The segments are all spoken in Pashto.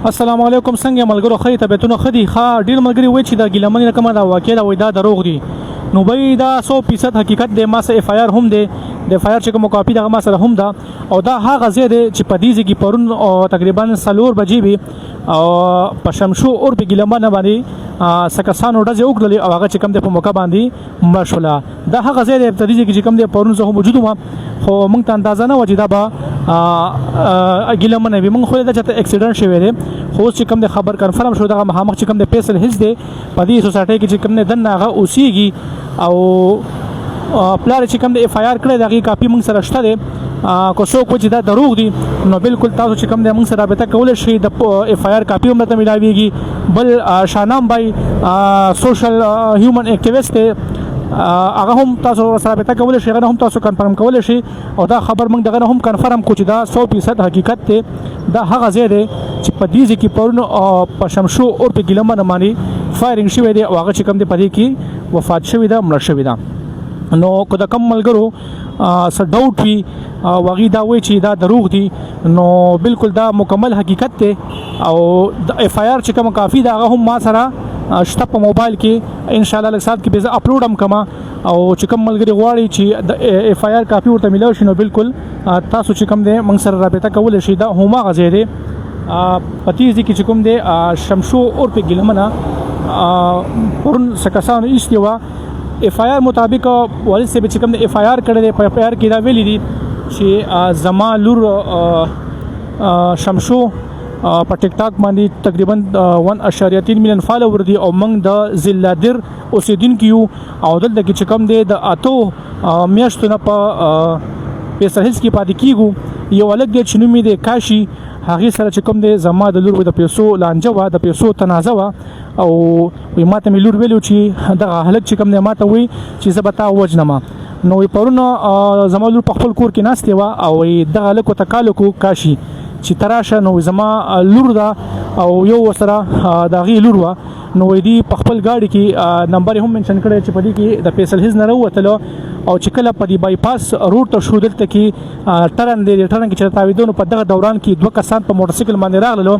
السلام علیکم څنګه ملګرو خې طبيعتونه خدي ښه ډیر ملګری وای چې دا ګیلمن رقم دا واقع دا وای دا دروغ دي نو به دا 100% حقیقت دی ما سره اف آی آر هم دی د اف آی آر چې کوم کاپی دا ما سره هم دا او دا هغه ځای دی چې په دې ځای کې پرون تقریبا 4 بجې وي او په شمشو اور په ګیلمن باندې سکسانو ډزې وکړلې او هغه چې کوم د په موقع باندې مړ دا هغه ځای دی په دې ځای کې چې کوم دی پرون زه موجود وم خو موږ ته اندازه نه و چې دا به ګیلمن وي موږ خو دا چې اکسیډنټ شوی دی خو چې کوم د خبر کنفرم شو دا مخامخ چې کوم د فیصل هیڅ دی په دې سوسایټي کې چې کوم نه دنه هغه اوسېږي او پلار چې کوم د اف آی آر کړی دغه کاپی موږ سره شته دی کو څوک چې دا دروغ دي نو بالکل تاسو چې کوم د موږ سره رابطه کول شي د اف آی آر کاپی هم ته ملاويږي بل شانام بای سوشل هیومن اکټیویسټ دی هغه هم تاسو سره رابطه کول شي هغه هم تاسو کنفرم کول شي او دا خبر موږ دغه هم کنفرم کو چې دا 100% حقیقت دی دا هغه ځای دی چې په دې ځکه پرونو په شمشو او په ګیلمن باندې فایرینګ شوی دی او هغه چې کوم دی په دې کې وفات شوی دا مړ شوی دا نو کو د کم ملګرو څه ډاوټ وي واغې دا وایي چې دا دروغ دي نو بالکل دا مکمل حقیقت دی او د اف آی آر چې کوم کافی دا هغه هم ما سره شته په موبایل کې ان شاء الله لږ سات کې به زه اپلوډ هم کما او چې کوم ملګری غواړي چې د اف آی آر کافی ورته ملو شي نو بالکل تاسو چې کوم دی موږ سره رابطه کول شي دا هما غزه دی پتیز کې چې کوم دی شمشو اور په ګلمنه پرون سکسانو ایستوا اف آی آر مطابق والد سے چې کوم دی اف آی آر کړی دی په اف آی آر کې دا ویلي دي چې زما لور شمشو په ټیک ټاک باندې تقریبا 1.3 میلیون فالوور دي او موږ د زلادر اوسیدونکو یو او دلته کې چې کوم دی د اتو میاشتونه په پیسل هیڅ کې پاتې کیږو یو الګ دی چې نوم دی کاشي هغه سره چې کوم دی زما د لور د پیسو لانجه وا د پیسو تنازع وا او ماته مې لور ویلو چې دغه هلک چې کوم دی ماته وی چې زبتا وجنما نو پرونه زما لور په خپل کور کې ناشته وا او دغه هلک تکالو کو کاشي چې تراشه نو زما لور دا او یو سره دا غي لور وا نو دی په خپل گاډي کې نمبر هم منشن کړی چې په دې کې د پیسل هیڅ نه وروتلو او چې کله په دی بای پاس روټ ته شو دلته کې ټرن کې چې تاویدونو په دغه دوران کې دوه کسان په موټر سایکل باندې راغلو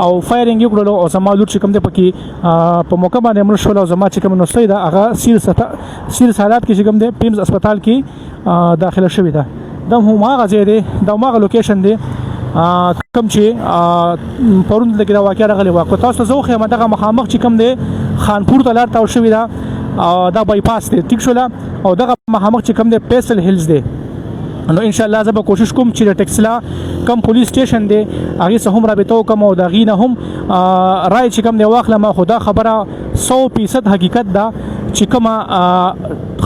او فایرینګ وکړلو او زما لور چې کوم دی پکې په موقع باندې مړ شو او زما چې کوم نو سید هغه سیر حالات کې چې کوم دی پیمز هسپتال کې داخله شوې ده دا هم هغه ځای دی دا هغه لوکیشن دی کوم چې پرون د کې دا واقعیا راغلی و تاسو زه خو دغه مخامخ چې کوم دی خانپور ته لار تاو شوی دا دا بای پاس دی ټیک شو او دغه مخامخ چې کوم دی پیسل هیلز دی نو ان شاء الله زه به کوشش کوم چې د ټکسلا کم پولیس سټیشن دی هغه سره هم رابطه وکم او د غینه هم رای چې کوم دی واخلم خدا خبره 100% حقیقت دا چې کومه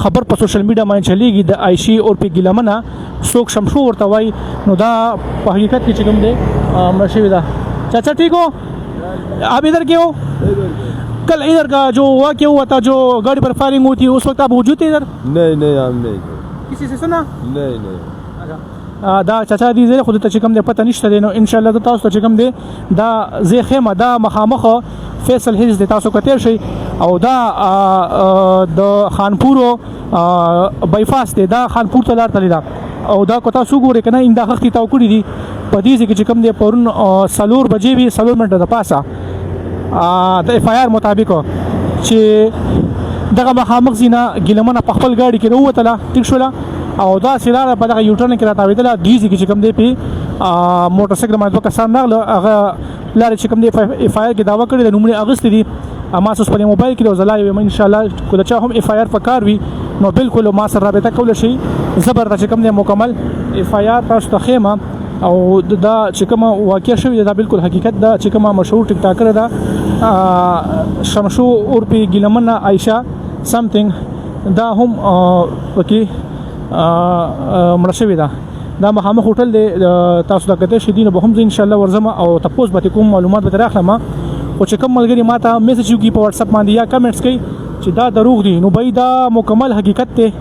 خبر په سوشل میډیا باندې چلیږي د عائشی او په ګلمنه څوک شمشو ورته وای نو دا په حقیقت کې چې کوم دی مرشي دا چاچا ٹھیک ہو آپ ادھر کے ہو کل ادھر کا جو واقعہ ہوا تھا جو گاڑی پر فائرنگ ہوئی تھی اس وقت آپ موجود تھے ادھر نہیں ہم نہیں کسی سے سنا نہیں دا چاچا دی زه خود ته چې کوم دی پته نشته دی نو ان شاء الله تاسو ته چې کوم دی دا زه خیمه دا مخامخ فیصل هیڅ د تاسو کتیر شي او دا د خانپورو بایپاس دی دا خانپور ته لار تللی دا او دا کو تاسو ګورئ کنه انده خختي تاو کړی دي په دې چې کوم دی پرون 4 بجې وی 4 منټه د پاسه د اف آی آر مطابق چې دغه مخامخ زینا ګلمنه په خپل گاډي کې وروتله ټیک شوله او دا سیلاره په دغه یوټرن کې راتاویدله دیږي چې کوم دی په موټر سایکل باندې کسان نغله هغه لاره چې کوم دی اف آی آر کې داوا کړی د نومونه اغست دي اما تاسو په موبایل کې وزلای ان شاء الله کله چې هم اف آی آر پکار وي نو بالکل ما سره رابطه کول شي زبر چې کوم دی مکمل اف آی آر تاسو ته خیمه او دا چې کوم واقع شوی دا بالکل حقیقت دا چې کوم مشهور ټیک ټاکر دا شمشو اور په ګلمنه عائشہ سمثینګ دا هم پکې مرشوي دا مخامخ هوټل دی تاسو د کته شیدینه به هم ان شاء الله ورزم او تاسو به کوم معلومات به راخلم او چې کوم ملګری ماته میسج وکي په واتس اپ باندې یا کمنټس کوي چې دا دروغ دي نو به دا مکمل حقیقت ته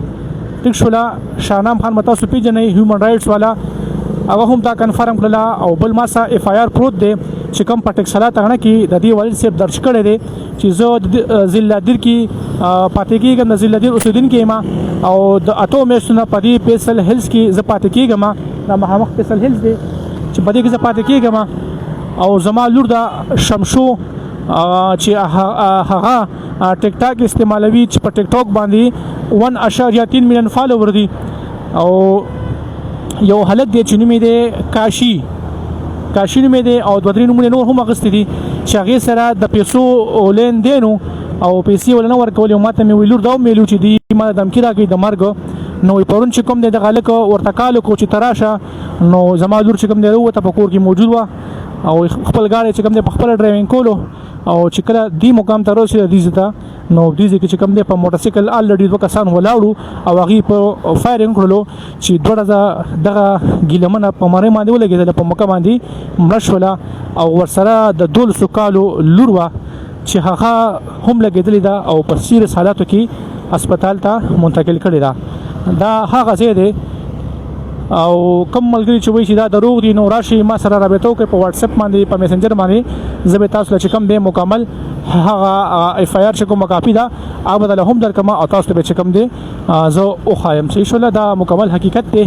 ټیک شولا شاهنام خان متا سو پیجنې هیومن رائټس والا هغه هم دا کنفرم کړل او بل ما سره اف آی آر پروت دی چې کوم پټک سلا تغنه کې د دې والد صاحب درج کړی دی چې زه زلادر کې پاتې کېږم د زلادر اوسیدونکو ما او د اتو میشتونه په دې پیسل هیلز کې زه پاتې کېږم د مخامخ پیسل هیلز دی چې په دې کې زه پاتې کېږم او زما لور د شمشو چې هغه ټیک ټاک استعمالوي چې په ټیک ټاک باندې 1.3 میلیون فالوور دي او یو هلک دی چې نوم یې دی کاشي نوم یې دی او 2-3 نومونه نور هم اخیستي دي چې هغې سره د پیسو لین دینو او پیسې ولې نه ورکولې ماته مې ویل لور دا ومېلو چې دی ما دمکي راکوي د مرګ نو پرون چې کوم دی دغه هلک ورته کال وکړو چې ته راشه نو زما لور چې کوم دی راووته په کور کې موجود وه او خپل ګاډی چې کوم دی په خپله ډرایوینګ کولو او چې کله دې مقام ته رسېده دې ځای ته نو دې ځای کې چې کوم دی په موټرسایکل الریډي 2 کسان ولاړو او هغې په فایرینګ کړلو چې 2 دغه ګیلمنه په مرۍ باندې ولګېدله په مکه باندې مړه شوله او ورسره د 12 کالو لور وه چې هغه هم لګېدلې ده او په سیریس حالاتو کې هسپتال ته منتقل کړې ده دا هغه ځای دی او کوم ملګري چې وایي چې دا دروغ دي نو راشي ما سره رابطه وکړئ په واتساپ باندې په میسنجر باندې زه به تاسو له چې کوم دی مکمل هغه اف آی آر چې کومه کاپي ده هغه به هم درکړم او تاسو ته به چې کوم دی زه وښایم چې انشاءالله دا مکمل حقیقت دی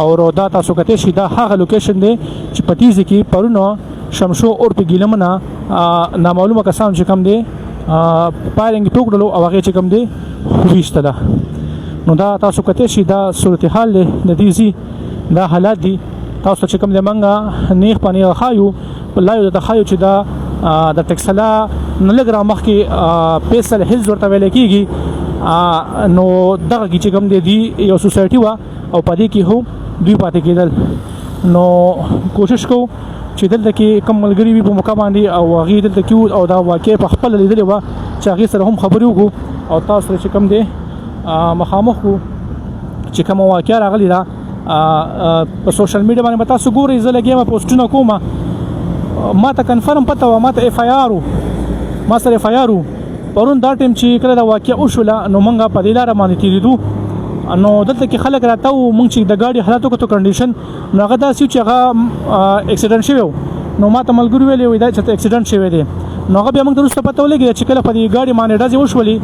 او دا تاسو کتلی شئ دا هغه لوکیشن دی چې په دې ځای کې پرونه شمشو عرف ګیلمنه نامعلومه کسان چې کوم دی فایرینګ پې وکړلو او هغې چې کوم دی وویشتله نو دا تاسو کتلی شئ دا صورتحال دی د دې ځای دا حالات دي تاسو چې کوم دی موږ نیغ په نیغه ښایو لایو درته ښایو چې دا د ټکسلا نه لږ را مخکې پیسل هلز ورته ویلی کېږي نو دغه کې چې کوم دی یو سوسایټي وه او په دې کې هم دوی پاتې کېدل نو کوشش کوو چې دلته کې کم ملګري وي په موقع باندې او هغې دلته کې او دا واقع په خپله لیدلې وه چې هغې سره هم خبرې وکړو او تاسو سره چې کوم دی مخامخ کړو چې کومه واقعه راغلې ده په سوشل میډیا باندې به تاسو ګورئ زه لګیا یم پوسټونه کوم ما ته کنفرم پته وه ما ته اف آی آر ما سره اف آی آر پرون دا ټایم چې کله دا واقعه وشوله نو موږ په دې لاره باندې تېرېدو نو دلته کې خلک راته وو موږ چې د ګاډي حالت وکړو کنډیشن نو هغه داسې و چې هغه اکسیډنټ شوی و نو ما ته ملګري ویلې وایي دا چې اکسیډنټ شوی دی نو هغه بیا موږ ته وروسته پته ولګېده چې کله په دې ګاډي باندې ډزې وشولې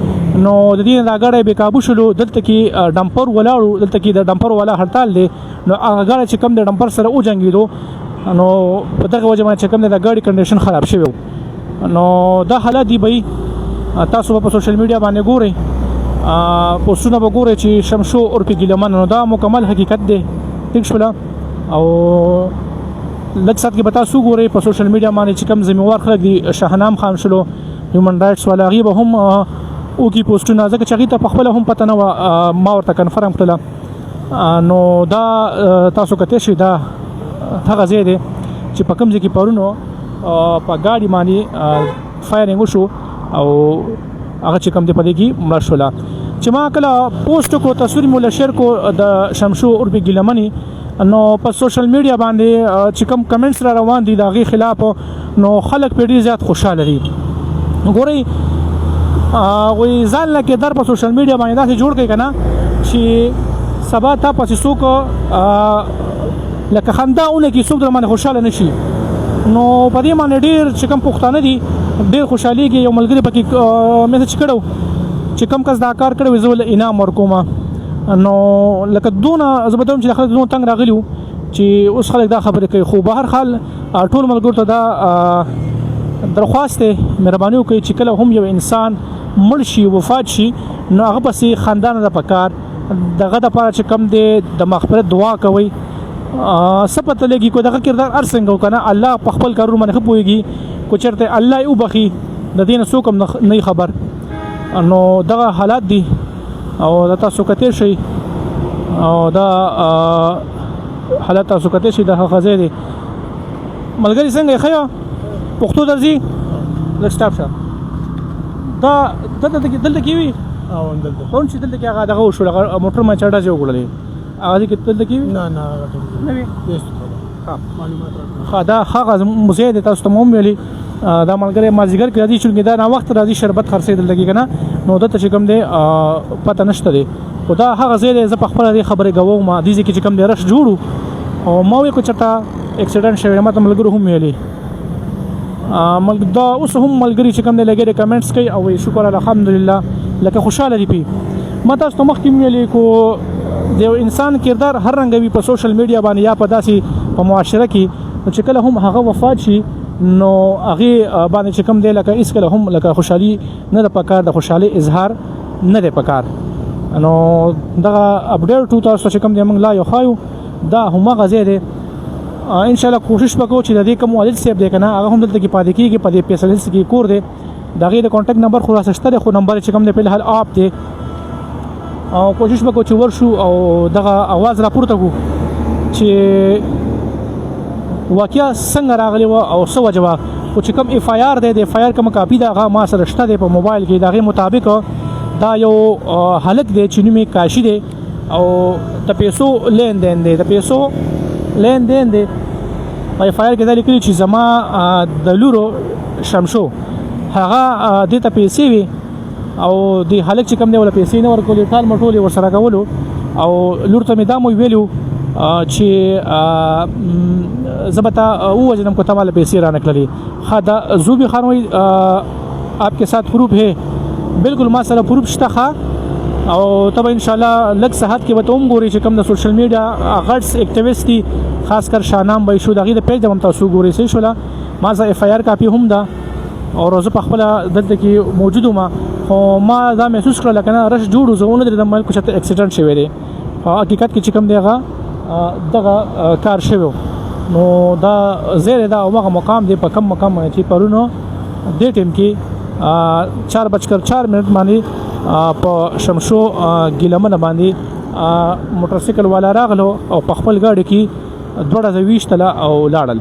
نو د دې نه دا ګاډی بې کابو شولو دلته کې ډمپر ولاړو دلته کې د ډمپر والا هړتال دی نو هغه ګاډی چې کوم د ډمپر سره وجنګېدو نو په دغه وجه باندې چې کوم د ګاډي کنډیشن خراب شوی و نو دا حالات دی بهی تاسو به په سوشل میډیا باندې ګورئ پوسټونه به ګورئ چې شمشو عرف ګیلمن نو دا مکمل حقیقت دی ټیک شوله او لږ ساعت کې به تاسو ګورئ په سوشل میډیا باندې چې کوم ذمہوار خلک دي شاهنام خان شلو هیومن رایټس والا هغې به هم وکړي پوسټونه ځکه چې هغې ته په خپله هم پته نه وه ما ورته کنفرم کړله نو دا تاسو کتلی شئ دا هغه ځای دی چې په کوم ځای کې پرونو په ګاډي باندې فایرینګ وشو او هغه چې کوم دی په دې کې مړه شوله چې ما کله پوسټ کړو تصویر مو له شیر کړو د شمشو عرف ګیلمنې نو په سوشل میډیا باندې چې کوم کمنټس را روان دي د هغې خلاف نو خلک پرې ډېر زیات خوشحاله دي ګورئ وایي ځان له کردار په سوشل میډیا باندې داسې جوړ کړئ که نه چې سبا تا پسې څوک لکه خندا ونکړي څوک در باندې خوشحاله نه شي نو په دې باندې ډېر چې کوم پښتانه دي ډېر خوشحالېږي یو ملګري پکې میسج کړی و چې کوم کس دا کار کړی وي زه ورله انعام ورکوم نو لکه دونه زه به ته وایم چې خلک دونه تنګ راغلي وو چې اوس خلک دا خبرې کوي خو به هر حال ټول ملګرو ته دا درخواست دی مهرباني وکړئ چې کله هم یو انسان مړ شي وفات شي نو هغه پسې خندا نه ده پکار دغه دپاره چې کوم دی د مغفرت دعا کوئ څه پته لګي کو دغه کردار هر څنګه وکنه الله په خپل کارونو باندې ښه پوهېږي کو چېرته الله یې وبخي د دې نه څوک هم نه خبر نو دغه حالات دي او دا تاسو کتلی شئ او دا حالات تاسو کتلی شئ دا هغه ځای دی ملګري څنګه یې ښه یه پښتو درځي لږ سټاپ شه دا دلته کې وي پرون چې دلته کې هغه دغه وشول هغه موټر باندې چا ډزې وکړلې هغه کې دلته کې وي نه وي ښه دا هغه موزی دی تاسو ته مو هم ویلي دا ملګری مازدیګر کې راځي چونکې دا ناوخت راځي شربت خرڅېدل دلته کې که نه نو دلته چې کوم دی پته نشته دی خو دا هغه ځای دی زه په خپله دې خبرې کوم دې ځای کې چې کوم دی رش جوړو او ما ویل که چېرته اکسیډنټ شوی ما ته ملګرو هم ویلي دا اوس هم ملګري چې کوم دی لګېدې کمنټس کوي او شکر الحمدلله لکه خوشحاله دي پې ما تاسو ته مخکې ویلې کو د یو انسان کردار هر رنګه وي په سوشل میډیا باندې یا په داسې په معاشره کې چې کله هم هغه وفات شي نو هغه باندې چې کوم دی لکه هیڅ کله هم لکه خوشحالي نه د پکار د خوشحالي اظهار نه دی پکار. نو دغه اپډیټ تاسو چې کوم دی موږ لا یو خایو دا هم غزه دی. ان شاء الله کوشش وکړو چې د دې کوم والد صاحب دی کنه هغه هم دلته کې پاتې کیږي په دې فیصله کې کور دی دغه د کانټیکټ نمبر خو راځشته خو نمبر چې کوم دی په حال اپ دی او کوشش وکړو چې ورشو او دغه आवाज راپورته کو چې واقعیا څنګه راغلی و او څه وجوه او چې کوم اف آی آر دی د اف آی آر کوم کاپی دا ما سره شته دی په موبایل کې دغه مطابق دا یو هلک دی چې نوم یې کاشي دی او د پیسو لین دین دی د پیسو لین دین دی په اف آی آر کې دا لیکلي چې زما د لورو شمشو هغه د ته پیسې وي او د هلک چې کوم دی ول پیسې نه ورکولې ټال مټولې ورسره کولو او لور ته مې دا مو ویلو چې زبتا وجنم کو تمال پیسې را نکللی خدا زوبی خانوی آپ کے ساتھ پروف ہے بالکل ما سره پروف شته او تب ان شاء الله لږ صحت کې وته وګوري چې کوم د سوشل میډیا غټس اکټیویسټ دي خاص کر شانام وای شو دغه د پیج د تاسو ګوري سي شولا ما ز اف آی آر کاپی هم ده او روزه په خپل دلته کې موجود ما خو ما دا محسوس کړل کنه رش جوړو زونه د ملک چته اکسیډنټ شوی دی حقیقت کې چې کوم دیغه دغه کار شوی نو دا زیره دا هغه مقام دی په کم مقام چې پرونو د ټیم کې 4:04 باندې په شمشو ګیلمن باندې موټر سایکل والا راغلو او په خپل گاډي کې 220 تله او لاړل.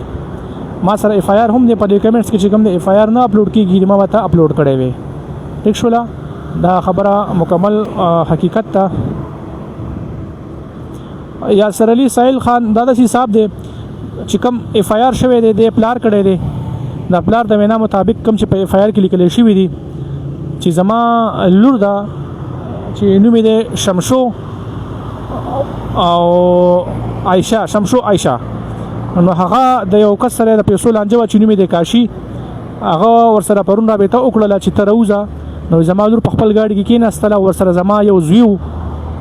ما سره اف آی آر هم دی په دې کمنټس کې چې کوم د اف آی آر نه اپلوډ کیږي ما وته اپلوډ کړی وي. ټیک شولا دا خبره مکمل حقیقت ته. یاسر علي سایل خان دا د حساب دی چې کوم اف آی آر شوی دی د پلار کړی دی د پلار د وینا مطابق کوم چې په اف آی آر کې لیکل شوی دی چې زما لور دا چې نوم یې شمشو او عائشہ شمشو عائشہ نو هغه د یو کس سره د پیسو لانجه چې نوم یې کاشي هغه ورسره پرون رابطه وکړه چې تروزه نو زما لور په خپل گاډي کې کېناستله ورسره زما یو زویو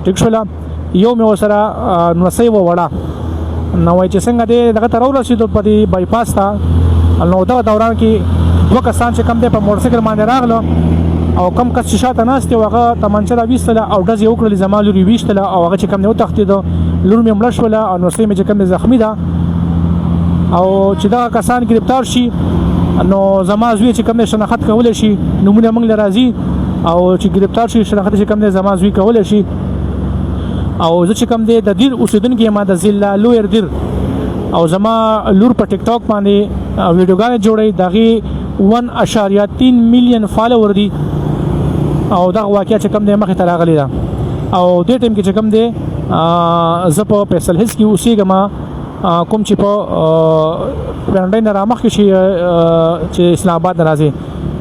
ټیک شولا یو مې ورسره نوسې وړه نو وای چې څنګه دې دغه تر ورسېدو په دې بای پاس ته نو دا دوران کې دوه کسان چې کم دی په موټر سایکل باندې راغلو او کم کس چې شاته ناست و هغه تمانچه را ویستله او ډز یې وکړل زما لور یې ویشتله او هغه چې کم دی وتښتېده لور مې مړه شوله او نوسې مې چې کم دی زخمي ده او چې دغه کسان گرفتار شي نو زما زوی چې کم دی شناخت کولی شي نومونه موږ له راځي او چې گرفتار شي شناخت چې کم دی زما زوی کولی شي او زه چې کم دی د دیر اوسیدونکی ما د ضلع لویر دیر او زما لور په ټیک ټاک باندې ویډیوګانې جوړوي دغې 1.3 میلیون فالوور دي او دغه واقعیا چې کم دی مخې ته راغلی ده او دې ټیم کې چې کم دی زه په فیصل هیلز کې اوسېږم کوم چې په پرنډۍ نه رامخکې شي چې اسلام آباد نه راځي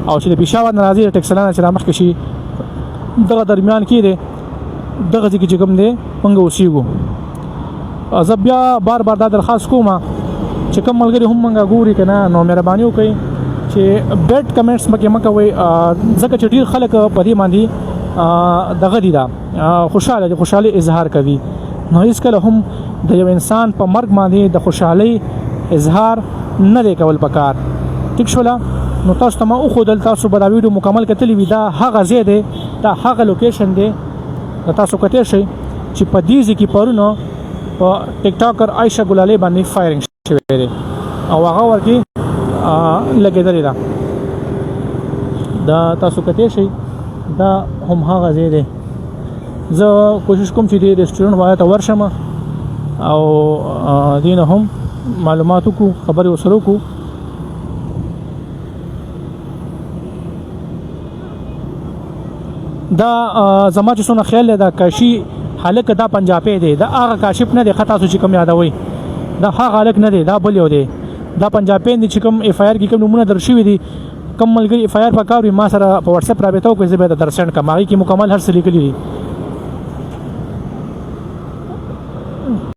او چې د پېښور نه راځي د ټکسلا نه چې رامخکې شي دغه درمیان کې دی دغه ځای کې چې کوم دی موږ اوسېږو. زه بیا بار بار دا درخواست کوم چې کوم ملګري هم موږ ګوري که نه نو مهرباني وکړئ چې بیډ کمنټس مکې مه کوئ ځکه چې ډېر خلک په دې باندې دغه دي دا خوشحاله دي خوشحالي اظهار کوي نو هېڅکله هم د یو انسان په مرګ باندې د خوشحالۍ اظهار نه دی کول پکار. ټیک شوله نو تاسو ته ما وښودل تاسو به دا ویډیو مکمل کتلی وي دا هغه ځای دی دا هغه لوکیشن دی تاسو کتلی شئ چې په دې ځای کې پرونه په ټیک ټاکر عایشه ګلالۍ باندې فایرنګ شوی دی او هغه ورکې لګېدلې ده دا تاسو کتلی شئ دا هم هغه ځای دی. زه کوشش کوم چې دې ریسټورنټ والا ته ورشم او دې نه هم معلومات وکړو خبرې ورسره وکړو. دا زما چې څونه خیال دی دا کاشي هلک دا پنجابی دی دا هغه کاشف نه دی ښه تاسو چې کوم یادوئ دا هغه هلک نه دی دا بل یو دی دا پنجابی دی چې کوم اف آی آر کې کوم نومونه در شوي دي کوم ملګري اف آی آر پکار وي ما سره په واتساپ رابطه وکړئ زه به در سینډ کړم هغې کې مکمل هر څه لیکلي دي